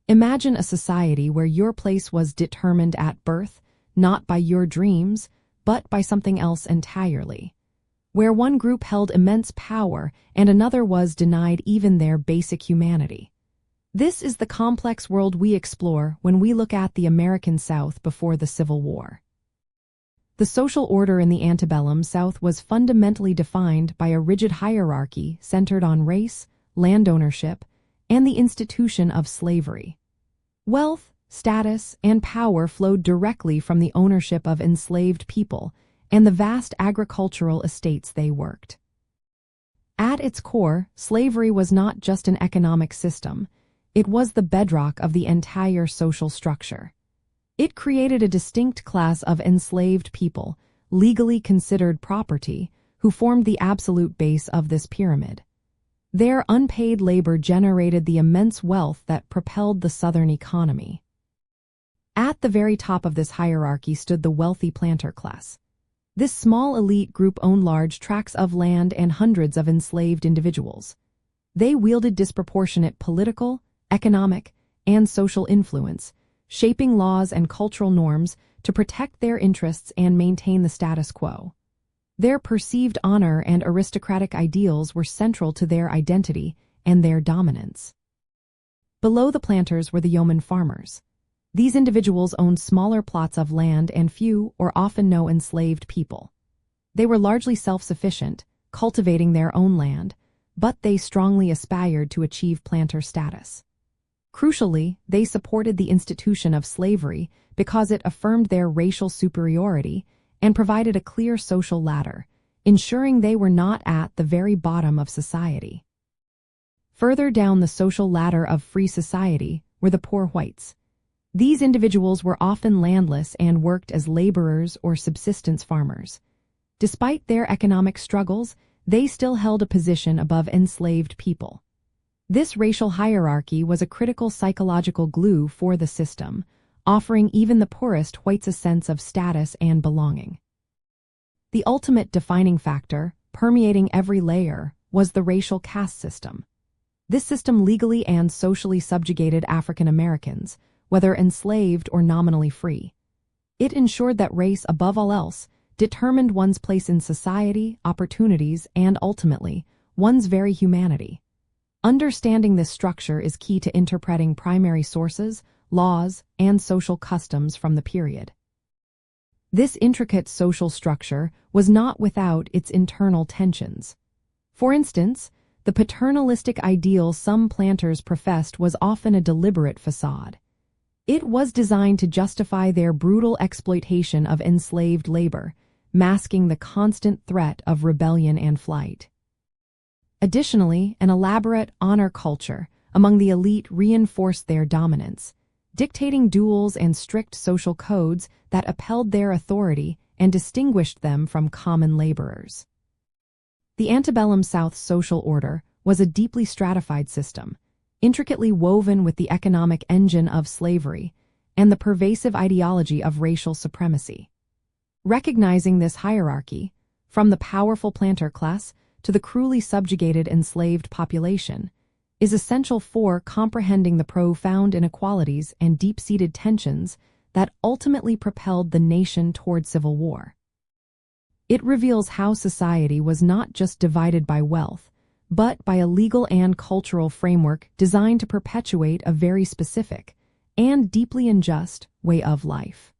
Imagine a society where your place was determined at birth, not by your dreams, but by something else entirely. Where one group held immense power and another was denied even their basic humanity. This is the complex world we explore when we look at the American South before the Civil War. The social order in the antebellum South was fundamentally defined by a rigid hierarchy centered on race, land ownership, and the institution of slavery. Wealth, status, and power flowed directly from the ownership of enslaved people and the vast agricultural estates they worked. At its core, slavery was not just an economic system, it was the bedrock of the entire social structure. It created a distinct class of enslaved people, legally considered property, who formed the absolute base of this pyramid. Their unpaid labor generated the immense wealth that propelled the Southern economy. At the very top of this hierarchy stood the wealthy planter class. This small elite group owned large tracts of land and hundreds of enslaved individuals. They wielded disproportionate political, economic, and social influence, shaping laws and cultural norms to protect their interests and maintain the status quo. Their perceived honor and aristocratic ideals were central to their identity and their dominance. Below the planters were the yeoman farmers. These individuals owned smaller plots of land and few or often no enslaved people. They were largely self-sufficient, cultivating their own land, but they strongly aspired to achieve planter status. Crucially, they supported the institution of slavery because it affirmed their racial superiority and provided a clear social ladder, ensuring they were not at the very bottom of society. Further down the social ladder of free society were the poor whites. These individuals were often landless and worked as laborers or subsistence farmers. Despite their economic struggles, they still held a position above enslaved people. This racial hierarchy was a critical psychological glue for the system, offering even the poorest whites a sense of status and belonging. The ultimate defining factor, permeating every layer, was the racial caste system. This system legally and socially subjugated African Americans, whether enslaved or nominally free. It ensured that race, above all else, determined one's place in society, opportunities, and ultimately, one's very humanity. Understanding this structure is key to interpreting primary sources, laws, and social customs from the period. This intricate social structure was not without its internal tensions. For instance, the paternalistic ideal some planters professed was often a deliberate facade. It was designed to justify their brutal exploitation of enslaved labor, masking the constant threat of rebellion and flight. Additionally, an elaborate honor culture among the elite reinforced their dominance, dictating duels and strict social codes that upheld their authority and distinguished them from common laborers. The Antebellum South social order was a deeply stratified system, intricately woven with the economic engine of slavery and the pervasive ideology of racial supremacy. Recognizing this hierarchy, from the powerful planter class to the cruelly subjugated enslaved population, is essential for comprehending the profound inequalities and deep-seated tensions that ultimately propelled the nation toward civil war. It reveals how society was not just divided by wealth, but by a legal and cultural framework designed to perpetuate a very specific and deeply unjust way of life.